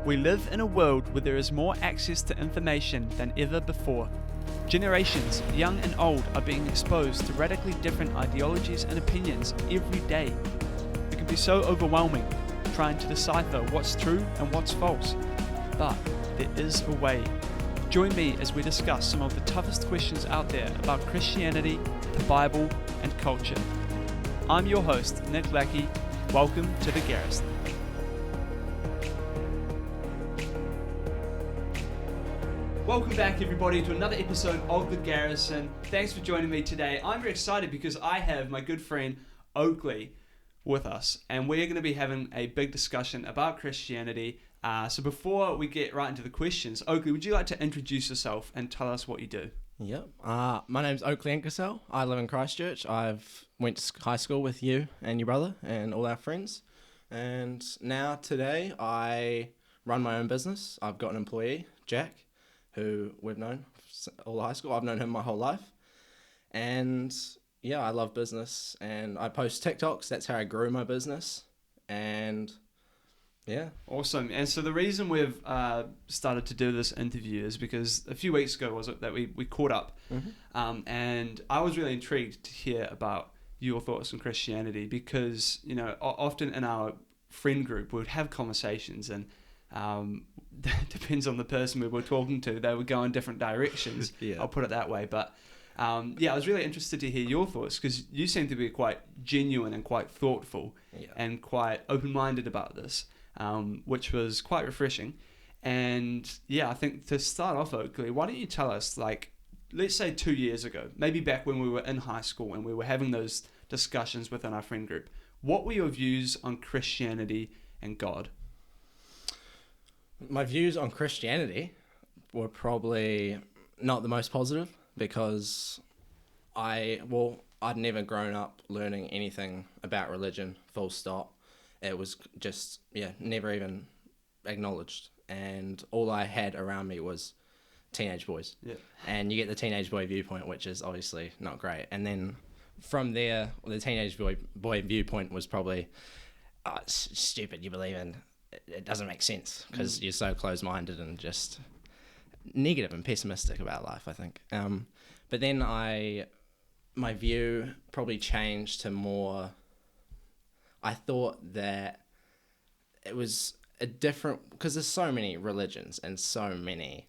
We live in a world where there is more access to information than ever before. Generations, young and old, are being exposed to radically different ideologies and opinions every day. It can be so overwhelming trying to decipher what's true and what's false. But there is a way. Join me as we discuss some of the toughest questions out there about Christianity, the Bible, and culture. I'm your host, Nick Lackey. Welcome to The Garrison. Welcome back, everybody, to another episode of The Garrison. Thanks for joining me today. I'm very excited because I have my good friend Oakley with us, and we're going to be having a big discussion about Christianity. So before we get right into the questions, Oakley, would you like to introduce yourself and tell us what you do? Yep. My name's Oakley Inkersell. I live in Christchurch. I've went to high school with you and your brother and all our friends. And now today I run my own business. I've got an employee, Jack, who we've known all high school. I've known him my whole life. And yeah, I love business and I post TikToks. That's how I grew my business. And yeah. Awesome. And so the reason we've started to do this interview is because a few weeks ago was it that we caught up, and I was really intrigued to hear about your thoughts on Christianity because, you know, often in our friend group we would have conversations and depends on the person we were talking to, they would go in different directions. Yeah. I'll put it that way. But I was really interested to hear your thoughts because you seem to be quite genuine and quite thoughtful and quite open-minded about this. Which was quite refreshing. And yeah, I think to start off, Oakley, why don't you tell us, like, let's say 2 years ago, maybe back when we were in high school and we were having those discussions within our friend group, what were your views on Christianity and God? My views on Christianity were probably not the most positive because I'd never grown up learning anything about religion, full stop. It was just, never even acknowledged. And all I had around me was teenage boys. Yeah. And you get the teenage boy viewpoint, which is obviously not great. And then from there, the teenage boy viewpoint was probably, it's stupid, you believe in. It doesn't make sense because you're so closed-minded and just negative and pessimistic about life, I think. But then my view probably changed to more... I thought that it was a different, because there's so many religions and so many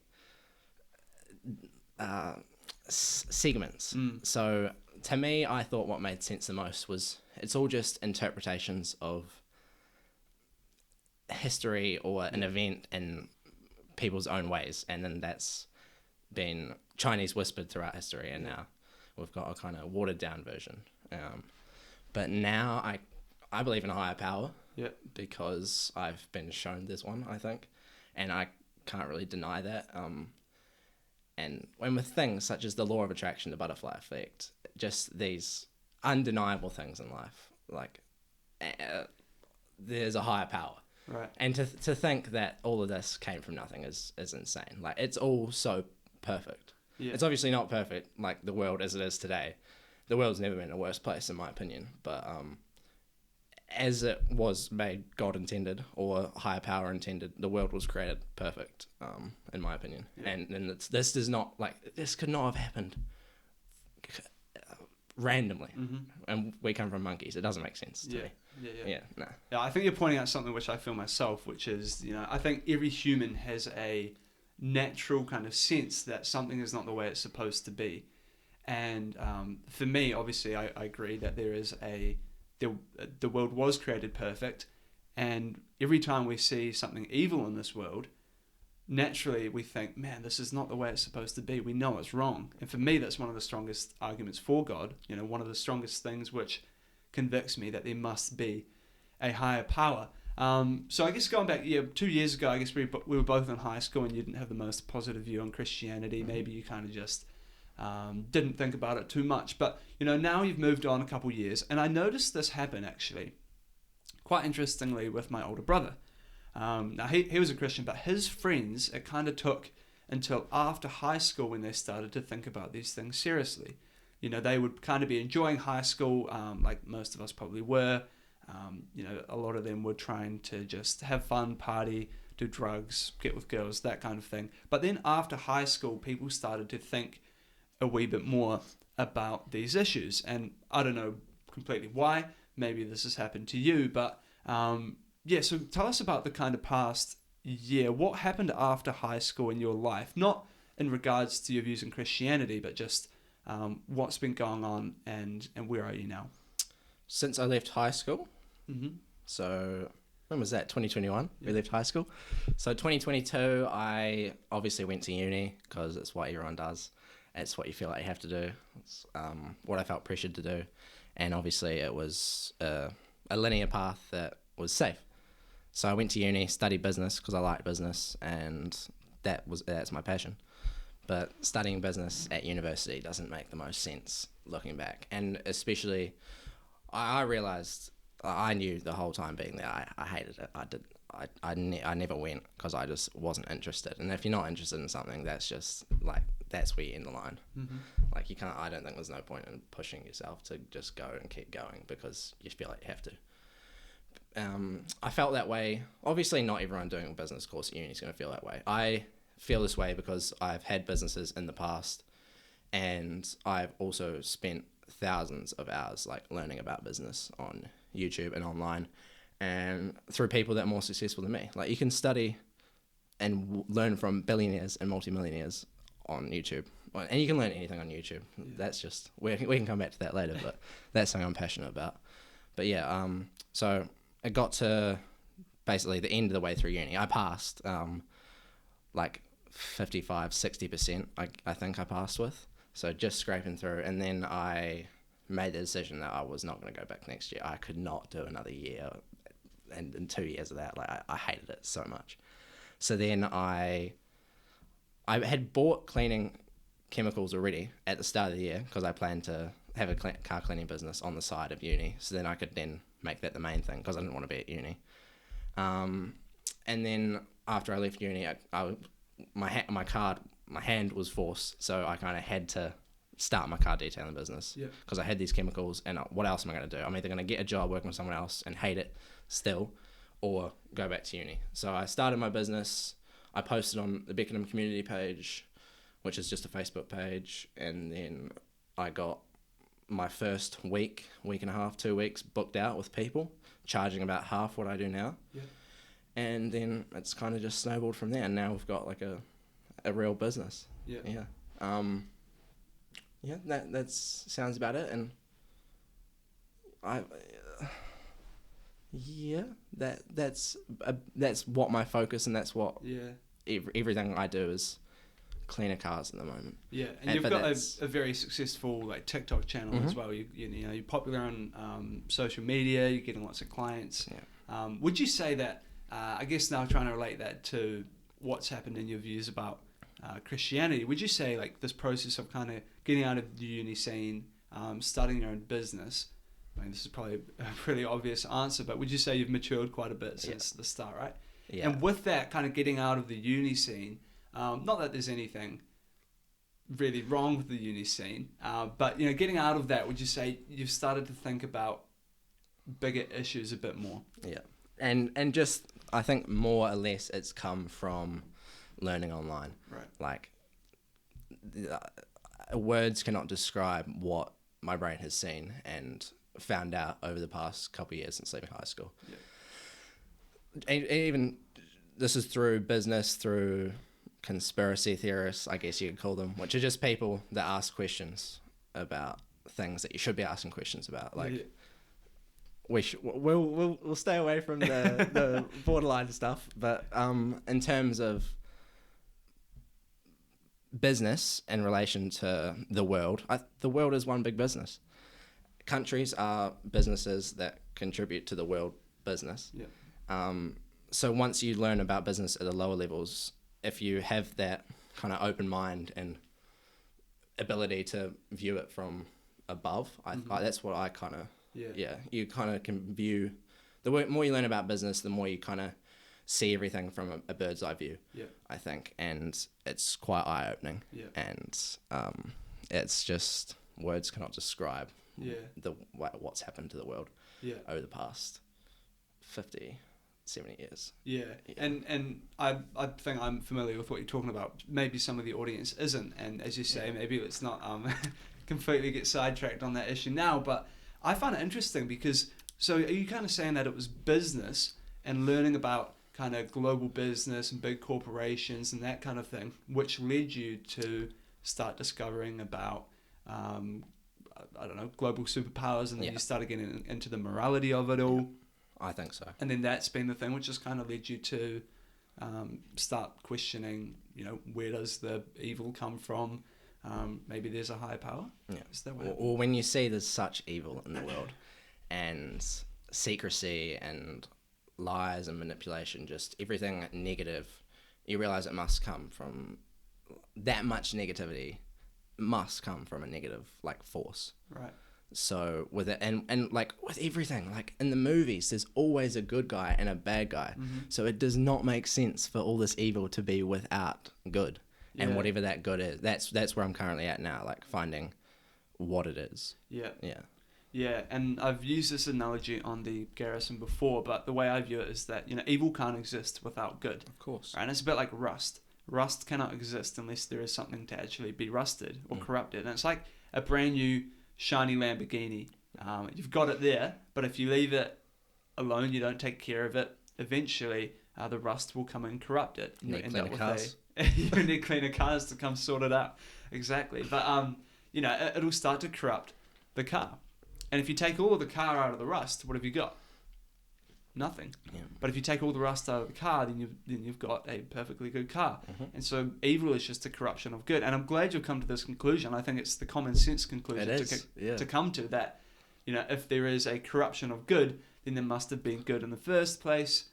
segments. So to me, I thought what made sense the most was it's all just interpretations of history or an event in people's own ways. And then that's been Chinese whispered throughout history. And now we've got a kind of watered down version. But now I believe in a higher power because I've been shown there's one, I think, and I can't really deny that. And when with things such as the law of attraction, the butterfly effect, just these undeniable things in life, like there's a higher power. Right. And to think that all of this came from nothing is insane. Like, it's all so perfect. Yeah. It's obviously not perfect, like the world as it is today. The world's never been a worse place, in my opinion, but... as it was made, God intended, or higher power intended, the world was created perfect, in my opinion. Yeah. And this does not, this could not have happened randomly. Mm-hmm. And we come from monkeys. It doesn't make sense to me. Yeah, I think you're pointing out something which I feel myself, which is, I think every human has a natural kind of sense that something is not the way it's supposed to be. And for me, obviously, I agree that there is the world was created perfect, and every time we see something evil in this world, naturally we think, man, this is not the way it's supposed to be. We know it's wrong. And for me, that's one of the strongest arguments for God, one of the strongest things which convicts me that there must be a higher power. So I guess going back 2 years ago, I guess we were both in high school and you didn't have the most positive view on Christianity. Maybe you kind of just didn't think about it too much, but now you've moved on a couple years, and I noticed this happen actually quite interestingly with my older brother. Now he was a Christian, but his friends, it kind of took until after high school when they started to think about these things seriously. They would kind of be enjoying high school, like most of us probably were, A lot of them were trying to just have fun, party, do drugs, get with girls, that kind of thing. But then after high school, people started to think a wee bit more about these issues. And I don't know completely why. Maybe this has happened to you. But so tell us about the kind of past year. What happened after high school in your life? Not in regards to your views in Christianity, but just what's been going on and where are you now? Since I left high school, so when was that? 2021. We left high school. So 2022, I obviously went to uni because it's what everyone does. It's what you feel like you have to do. It's what I felt pressured to do, and obviously it was a linear path that was safe. So I went to uni, studied business because I liked business, and that's my passion. But studying business at university doesn't make the most sense looking back, and especially I realized. I knew the whole time being there, I hated it. I never went because I just wasn't interested. And if you're not interested in something, that's just like, that's where you end the line. Like you can't, I don't think there's no point in pushing yourself to just go and keep going because you feel like you have to. I felt that way. Obviously not everyone doing a business course at uni is going to feel that way. I feel this way because I've had businesses in the past and I've also spent thousands of hours like learning about business on YouTube and online and through people that are more successful than me. Like you can study and learn from billionaires and multimillionaires on YouTube, and you can learn anything on YouTube. That's just we can come back to that later, but that's something I'm passionate about. But so it got to basically the end of the way through uni. I passed like 55-60%. I think I passed with, so just scraping through, and then I made the decision that I was not going to go back next year. I could not do another year, and in 2 years of that, like I hated it so much. So then I had bought cleaning chemicals already at the start of the year because I planned to have a car cleaning business on the side of uni, so then I could then make that the main thing because I didn't want to be at uni. And then after I left uni, my hand was forced, so I kind of had to start my car detailing business because I had these chemicals, and what else am I going to do? I'm either going to get a job working with someone else and hate it still, or go back to uni. So I started my business. I posted on the Beckenham community page, which is just a Facebook page, and then I got my first week and a half, 2 weeks booked out with people, charging about half what I do now. And then it's kind of just snowballed from there, and now we've got like a real business. That sounds about it, and that's what my focus, and that's what everything I do is cleaner cars at the moment. And you've got a very successful like TikTok channel as well. You're popular on social media. You're getting lots of clients. Would you say that? I guess now trying to relate that to what's happened in your views about Christianity, would you say like this process of kind of getting out of the uni scene, starting your own business, I mean this is probably a pretty obvious answer, but would you say you've matured quite a bit since the start, right? And with that kind of getting out of the uni scene, not that there's anything really wrong with the uni scene, but getting out of that, would you say you've started to think about bigger issues a bit more? And just I think more or less it's come from learning online. Like words cannot describe what my brain has seen and found out over the past couple of years since leaving high school. And even this is through business, through conspiracy theorists, I guess you could call them, which are just people that ask questions about things that you should be asking questions about. Like we'll stay away from the borderline stuff, but in terms of business in relation to the world, the world is one big business. Countries are businesses that contribute to the world business. So once you learn about business at the lower levels, if you have that kind of open mind and ability to view it from above, that's what I kind of you kind of can view. The more you learn about business, the more you kind of see everything from a bird's eye view, I think, and it's quite eye-opening, and it's just words cannot describe what's happened to the world over the past 50, 70 years. Yeah. And I think I'm familiar with what you're talking about. Maybe some of the audience isn't, and as you say, maybe let's not completely get sidetracked on that issue now, but I find it interesting because, so are you kind of saying that it was business and learning about kind of global business and big corporations and that kind of thing, which led you to start discovering about, I don't know, global superpowers, and then you started getting into the morality of it all? I think so. And then that's been the thing which has kind of led you to start questioning, where does the evil come from? Maybe there's a higher power? Yeah. Is that what or when you see there's such evil in the world and secrecy and lies and manipulation, just everything negative, you realize it must come from that much negativity, must come from a negative force. Right. So with it, and like with everything, like in the movies, there's always a good guy and a bad guy. Mm-hmm. So it does not make sense for all this evil to be without good. And whatever that good is, that's where I'm currently at now, like finding what it is. Yeah. Yeah. Yeah, and I've used this analogy on the Garrison before, but the way I view it is that, evil can't exist without good. Of course. Right? And it's a bit like rust. Rust cannot exist unless there is something to actually be rusted or corrupted. And it's like a brand new shiny Lamborghini. You've got it there, but if you leave it alone, you don't take care of it, eventually the rust will come and corrupt it. You need cleaner cars. You need cleaner cars to come sort it out. Exactly. But, it'll start to corrupt the car. And if you take all of the car out of the rust, what have you got? Nothing. Yeah. But if you take all the rust out of the car, then you've got a perfectly good car. Mm-hmm. And so evil is just a corruption of good. And I'm glad you've come to this conclusion. I think it's the common sense conclusion to come to, that, if there is a corruption of good, then there must have been good in the first place.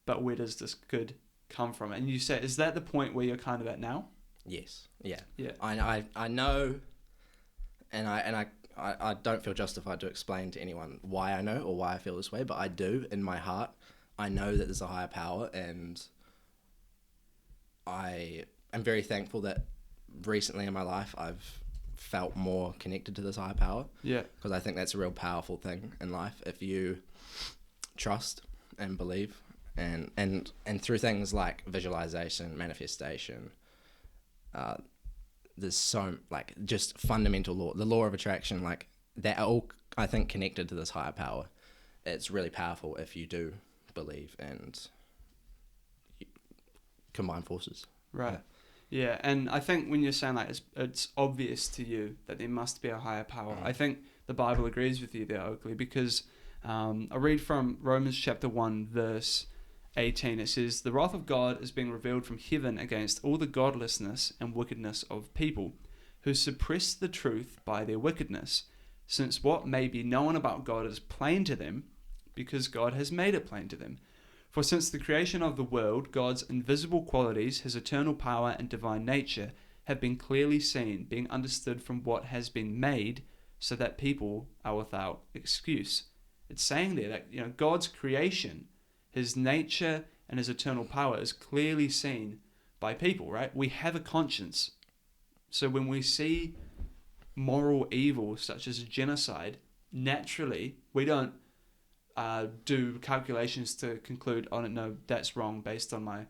But where does this good come from? And you say, is that the point where you're kind of at now? Yes. Yeah. Yeah. I know, and I don't feel justified to explain to anyone why I know or why I feel this way, but I do in my heart. I know that there's a higher power, and I am very thankful that recently in my life I've felt more connected to this higher power. Yeah. Because I think that's a real powerful thing in life. If you trust and believe, and through things like visualization, manifestation, there's so just fundamental law, the law of attraction, that are all, I think, connected to this higher power. It's really powerful if you do believe and combine forces. Right. Yeah, and I think when you're saying it's obvious to you that there must be a higher power, I think the Bible agrees with you there, Oakley, because I read from Romans chapter 1 verse 18. It says, "The wrath of God is being revealed from heaven against all the godlessness and wickedness of people, who suppress the truth by their wickedness, since what may be known about God is plain to them, because God has made it plain to them. For since the creation of the world, God's invisible qualities, his eternal power and divine nature, have been clearly seen, being understood from what has been made, so that people are without excuse." It's saying there that, God's creation, his nature and his eternal power is clearly seen by people, right? We have a conscience. So when we see moral evil such as genocide, naturally we don't do calculations to conclude, oh no, that's wrong based on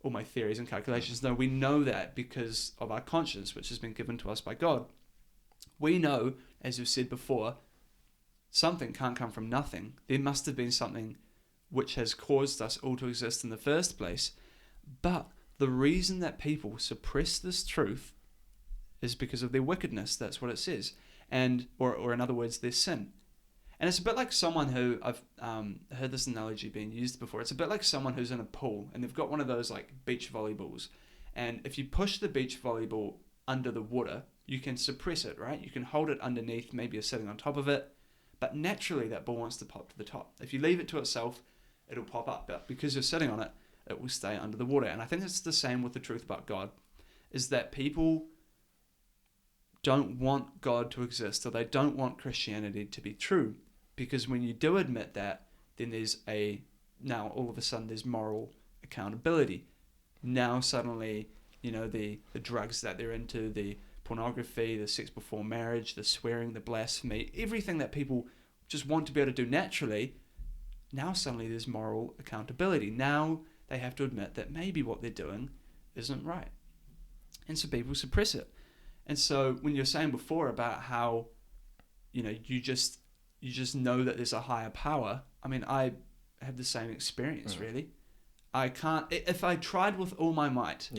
all my theories and calculations. No, we know that because of our conscience, which has been given to us by God. We know, as you've said before, something can't come from nothing. There must have been something which has caused us all to exist in the first place. But the reason that people suppress this truth is because of their wickedness. That's what it says. Or in other words, their sin. And it's a bit like someone who, I've heard this analogy being used before. It's a bit like someone who's in a pool and they've got one of those beach volleyballs. And if you push the beach volleyball under the water, you can suppress it, right? You can hold it underneath, maybe you're sitting on top of it. But naturally that ball wants to pop to the top. If you leave it to itself, it'll pop up. But because you're sitting on it, it will stay under the water. And I think it's the same with the truth about God, is that people don't want God to exist, or they don't want Christianity to be true. Because when you do admit that, then now all of a sudden there's moral accountability. Now suddenly, the drugs that they're into, the pornography, the sex before marriage, the swearing, the blasphemy, everything that people just want to be able to do naturally, now suddenly there's moral accountability. Now they have to admit that maybe what they're doing isn't right. And so people suppress it. And so when you're saying before about how, you just know that there's a higher power, I mean, I have the same experience, really. I can't, if I tried with all my might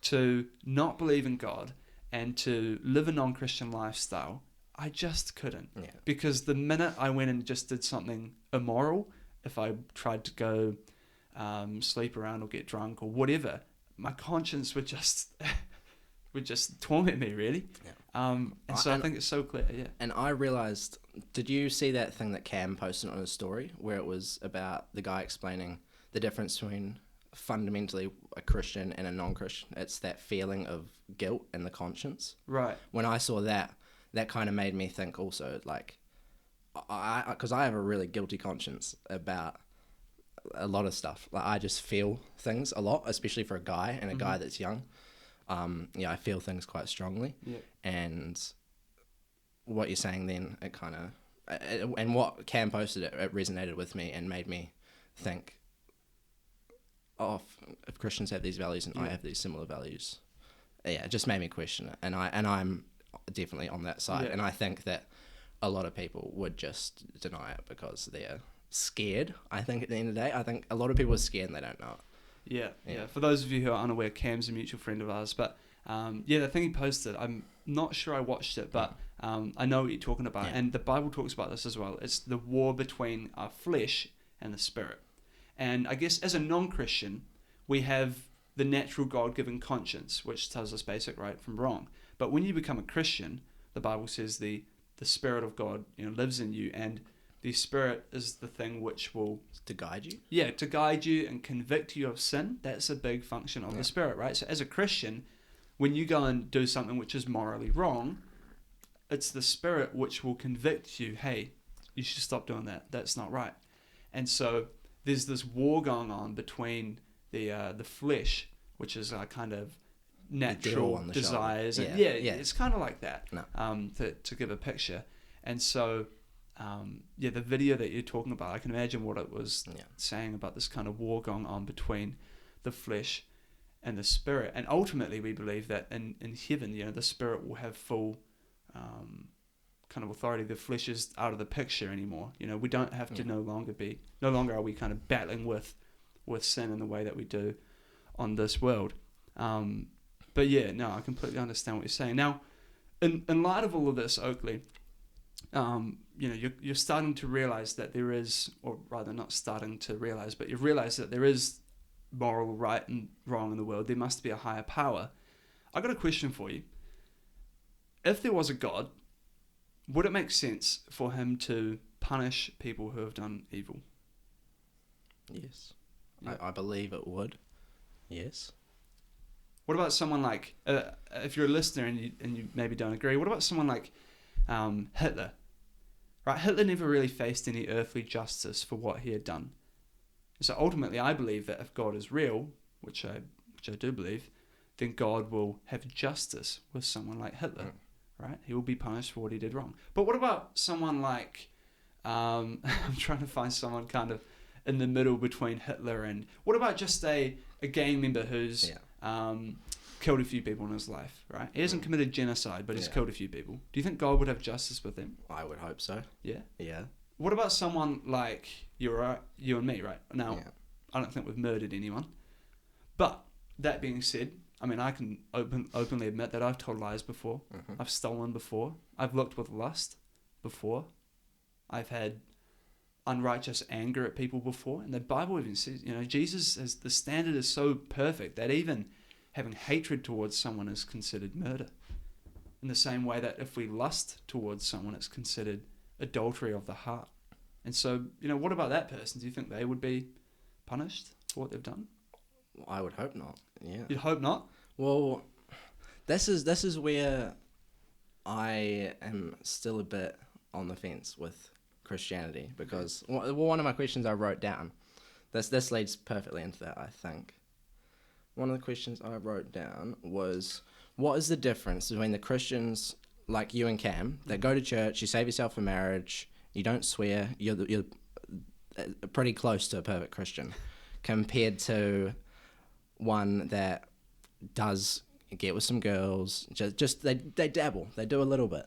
to not believe in God and to live a non-Christian lifestyle, I just couldn't. Yeah. Because the minute I went and just did something immoral, if I tried to go sleep around or get drunk or whatever, my conscience would just torment me, really. Yeah. I think it's so clear, yeah. And I realised, did you see that thing that Cam posted on his story where it was about the guy explaining the difference between fundamentally a Christian and a non-Christian? It's that feeling of guilt and the conscience. Right. When I saw that kind of made me think also, like, because I have a really guilty conscience about a lot of stuff. Like, I just feel things a lot, especially for a guy and a guy that's young. I feel things quite strongly. Yeah. And what you're saying then, it kind of, and what Cam posted, it resonated with me and made me think, if Christians have these values and I have these similar values, it just made me question it. And I'm definitely on that side. Yeah. And I think that a lot of people would just deny it because they're scared. I think at the end of the day, I think a lot of people are scared and they don't know it. Yeah. For those of you who are unaware, Cam's a mutual friend of ours. But the thing he posted, I'm not sure I watched it, but I know what you're talking about. Yeah. And the Bible talks about this as well. It's the war between our flesh and the spirit. And I guess as a non-Christian, we have the natural God-given conscience, which tells us basic right from wrong. But when you become a Christian, the Bible says the Spirit of God lives in you, and the Spirit is the thing which will... To guide you? Yeah, to guide you and convict you of sin. That's a big function of the Spirit, right? So as a Christian, when you go and do something which is morally wrong, it's the Spirit which will convict you, hey, you should stop doing that. That's not right. And so there's this war going on between the flesh, which is a kind of natural desires. And it's kind of like that, to give a picture. And so... the video that you're talking about, I can imagine what it was saying about this kind of war going on between the flesh and the spirit. And ultimately, we believe that in heaven, the spirit will have full kind of authority. The flesh is out of the picture anymore. We don't have to no longer are we kind of battling with sin in the way that we do on this world. But I completely understand what you're saying. Now, in light of all of this, Oakley, you're starting to realize that there is, or rather not starting to realize, but you realize that there is moral right and wrong in the world. There must be a higher power. I got a question for you. If there was a God, would it make sense for him to punish people who have done evil? Yes. Yeah. I believe it would. Yes. What about someone like, if you're a listener and you maybe don't agree, what about someone like Hitler? Right, Hitler never really faced any earthly justice for what he had done. So ultimately, I believe that if God is real, which I do believe, then God will have justice with someone like Hitler. Right, he will be punished for what he did wrong. But what about someone like, I'm trying to find someone kind of in the middle between Hitler and, what about just a gang member who's killed a few people in his life, right? He hasn't committed genocide, but he's killed a few people. Do you think God would have justice with him? I would hope so. Yeah? Yeah. What about someone like you and me, right? Now, I don't think we've murdered anyone. But, that being said, I mean, I can openly admit that I've told lies before. I've stolen before. I've looked with lust before. I've had unrighteous anger at people before. And the Bible even says, the standard is so perfect that even having hatred towards someone is considered murder. In the same way that if we lust towards someone, it's considered adultery of the heart. And so, what about that person? Do you think they would be punished for what they've done? I would hope not. Yeah. You'd hope not? Well, this is where I am still a bit on the fence with Christianity, because one of my questions I wrote down, this leads perfectly into that, I think. One of the questions I wrote down was, what is the difference between the Christians like you and Cam that go to church, you save yourself for marriage, you don't swear, you're pretty close to a perfect Christian, compared to one that does get with some girls, just they dabble, they do a little bit.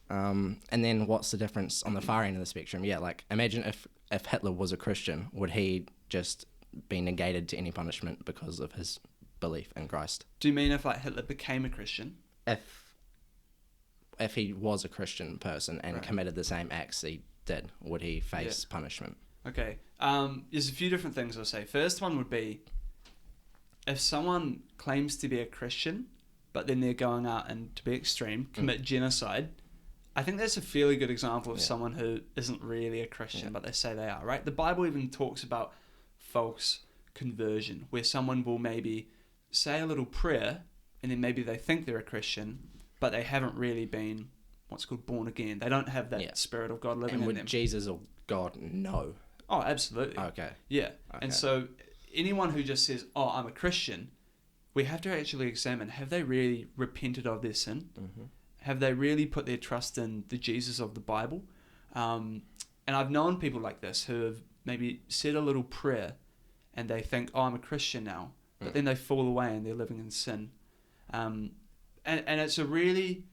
And then what's the difference on the far end of the spectrum? Yeah, like imagine if Hitler was a Christian, would he just be negated to any punishment because of his belief in Christ? Do you mean if like Hitler became a Christian? If he was a Christian person and committed the same acts he did, would he face punishment? Okay. There's a few different things I'll say. First one would be, if someone claims to be a Christian, but then they're going out and, to be extreme, commit genocide, I think that's a fairly good example of someone who isn't really a Christian, but they say they are, right? The Bible even talks about false conversion, where someone will maybe say a little prayer, and then maybe they think they're a Christian, but they haven't really been what's called born again. They don't have that Spirit of God living in them. And would Jesus or God know? Oh, absolutely. Okay. Yeah. Okay. And so anyone who just says, oh, I'm a Christian, we have to actually examine, have they really repented of their sin? Have they really put their trust in the Jesus of the Bible? And I've known people like this who have maybe said a little prayer and they think, oh, I'm a Christian now. But then they fall away and they're living in sin. And it's a really,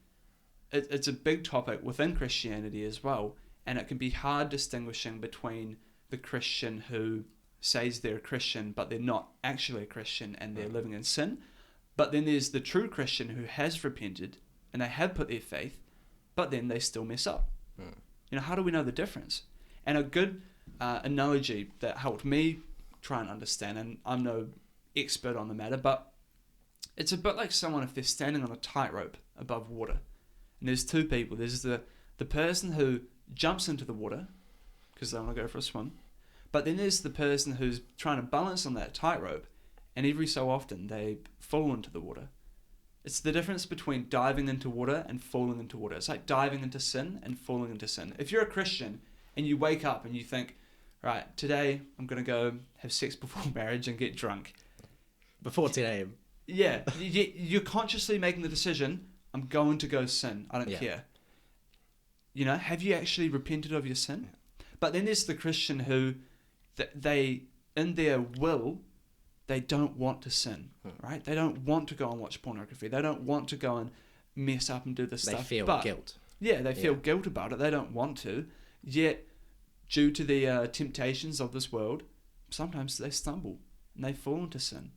it's a big topic within Christianity as well. And it can be hard distinguishing between the Christian who says they're a Christian, but they're not actually a Christian and they're living in sin. But then there's the true Christian who has repented and they have put their faith, but then they still mess up. You know, how do we know the difference? And a good analogy that helped me try and understand, and I'm no expert on the matter, but it's a bit like someone if they're standing on a tightrope above water. And there's two people. There's the person who jumps into the water because they want to go for a swim. But then there's the person who's trying to balance on that tightrope, and every so often they fall into the water. It's the difference between diving into water and falling into water. It's like diving into sin and falling into sin. If you're a Christian and you wake up and you think, right, today I'm going to go have sex before marriage and get drunk. Before 10 a.m. Yeah, you're consciously making the decision, I'm going to go sin. I don't care. You know, have you actually repented of your sin? But then there's the Christian who, they, in their will, they don't want to sin, right? They don't want to go and watch pornography. They don't want to go and mess up and do this stuff. They feel guilt. Yeah, they feel guilt about it. They don't want to. Yet, due to the temptations of this world, sometimes they stumble and they fall into sin.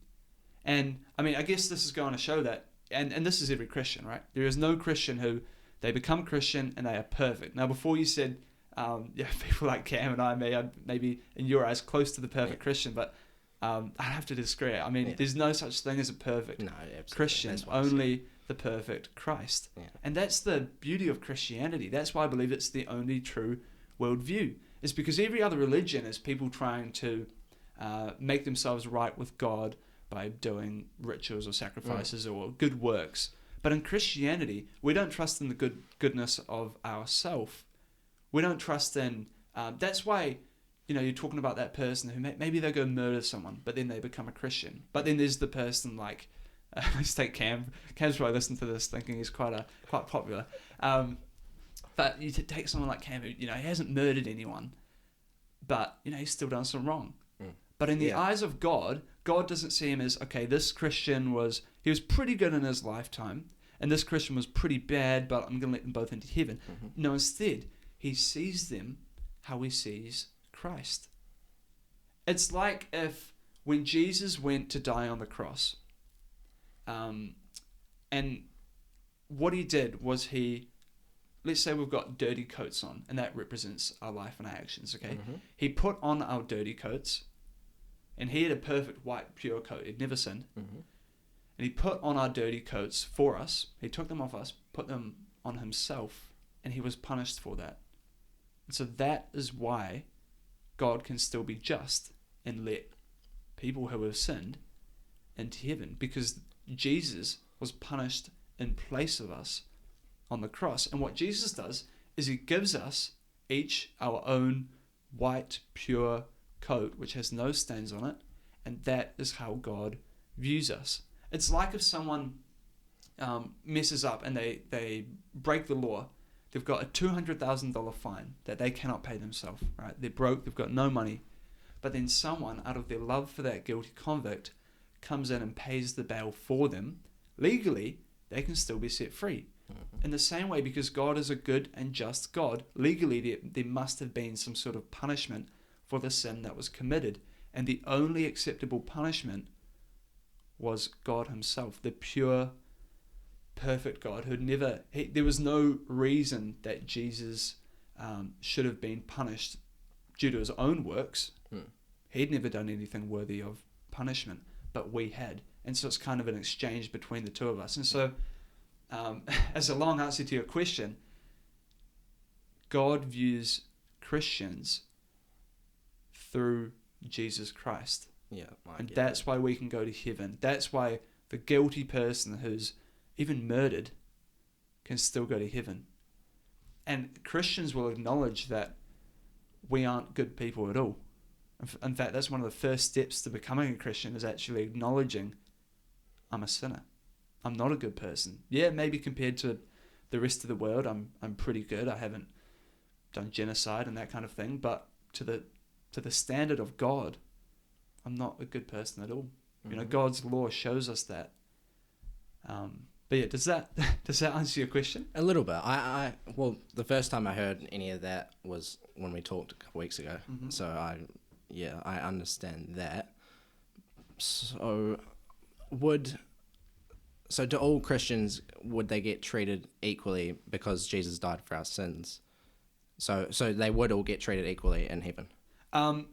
And, I mean, I guess this is going to show that, and this is every Christian, right? There is no Christian who, they become Christian and they are perfect. Now, before you said, people like Cam and I, maybe in your eyes, close to the perfect Christian, but I have to disagree. I mean, there's no such thing as a perfect Christian, only the perfect Christ. Yeah. And that's the beauty of Christianity. That's why I believe it's the only true worldview. It's because every other religion is people trying to make themselves right with God by doing rituals or sacrifices or good works. But in Christianity, we don't trust in the goodness of ourselves. We don't trust in... that's why... You know, you're talking about that person who maybe they go murder someone, but then they become a Christian. But then there's the person like, let's take Cam. Cam's probably listened to this thinking he's quite popular. But you take someone like Cam who, you know, he hasn't murdered anyone, but, you know, he's still done some wrong. But in the eyes of God, God doesn't see him as, okay, this Christian he was pretty good in his lifetime, and this Christian was pretty bad, but I'm going to let them both into heaven. No, instead, he sees them how he sees Christ. It's like if when Jesus went to die on the cross, and what he did was let's say we've got dirty coats on, and that represents our life and our actions, okay? He put on our dirty coats, and he had a perfect white pure coat. He'd never sinned. And he put on our dirty coats for us. He took them off us, put them on himself, and he was punished for that. And so that is why God can still be just and let people who have sinned into heaven, because Jesus was punished in place of us on the cross. And what Jesus does is he gives us each our own white, pure coat, which has no stains on it, and that is how God views us. It's like if someone messes up and they break the law, they've got a $200,000 fine that they cannot pay themselves, right? They're broke, they've got no money. But then someone, out of their love for that guilty convict, comes in and pays the bail for them. Legally, they can still be set free. In the same way, because God is a good and just God, legally there must have been some sort of punishment for the sin that was committed. And the only acceptable punishment was God himself, the pure, perfect God who there was no reason that Jesus should have been punished due to his own works. He'd never done anything worthy of punishment, but we had. And so it's kind of an exchange between the two of us. And so as a long answer to your question, God views Christians through Jesus Christ. Yeah, and that's why we can go to heaven. That's why the guilty person who's even murdered can still go to heaven. And Christians will acknowledge that we aren't good people at all. In fact, that's one of the first steps to becoming a Christian, is actually acknowledging I'm a sinner. I'm not a good person. Yeah, maybe compared to the rest of the world, I'm pretty good. I haven't done genocide and that kind of thing, but to the standard of God, I'm not a good person at all. You know, God's law shows us that. But yeah, does that answer your question? A little bit. Well, the first time I heard any of that was when we talked a couple weeks ago. So I understand that. So do all Christians, would they get treated equally because Jesus died for our sins? So they would all get treated equally in heaven?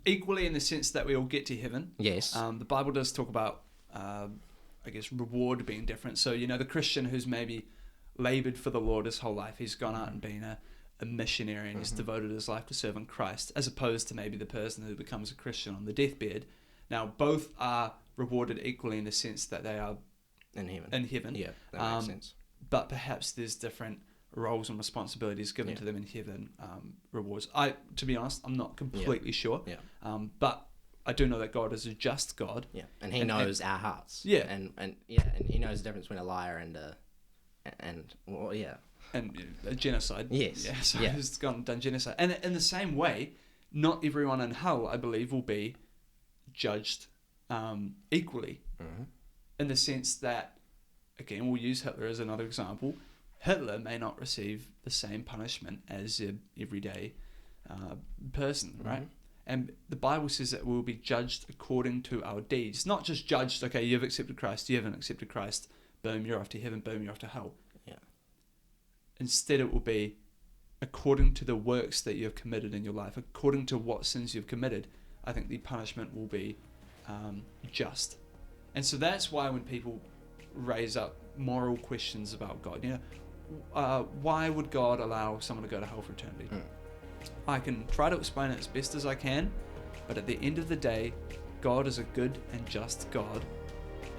Equally in the sense that we all get to heaven. Yes. The Bible does talk about, I guess, reward being different. So, you know, the Christian who's maybe laboured for the Lord his whole life, he's gone out and been a missionary and he's devoted his life to serving Christ, as opposed to maybe the person who becomes a Christian on the deathbed. Now, both are rewarded equally in the sense that they are in heaven. Yeah, that makes sense. But perhaps there's different roles and responsibilities given to them in heaven, rewards. To be honest, I'm not completely sure. Yeah. But I do know that God is a just God. Yeah, and He knows our hearts. Yeah, and He knows the difference between a liar and a genocide. Yes. Yeah. So He's gone and done genocide, and in the same way, not everyone in hell, I believe, will be judged equally. In the sense that, again, we'll use Hitler as another example. Hitler may not receive the same punishment as an everyday person, right? And the Bible says that we'll be judged according to our deeds. Not just judged, okay, you've accepted Christ, you haven't accepted Christ, boom, you're off to heaven, boom, you're off to hell. Yeah. Instead, it will be according to the works that you've committed in your life, according to what sins you've committed. I think the punishment will be just. And so that's why when people raise up moral questions about God, you know, why would God allow someone to go to hell for eternity? I can try to explain it as best as I can, but at the end of the day, God is a good and just God,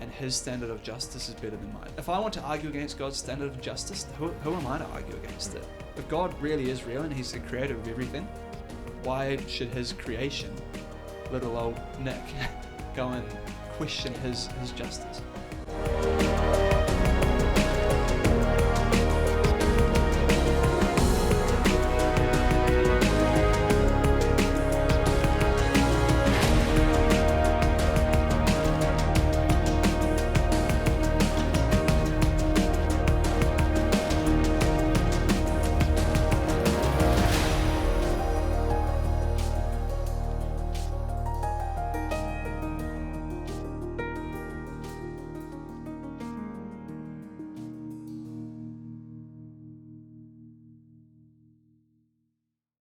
and His standard of justice is better than mine. If I want to argue against God's standard of justice, who am I to argue against it? If God really is real and He's the creator of everything, why should His creation, little old Nick, go and question His justice?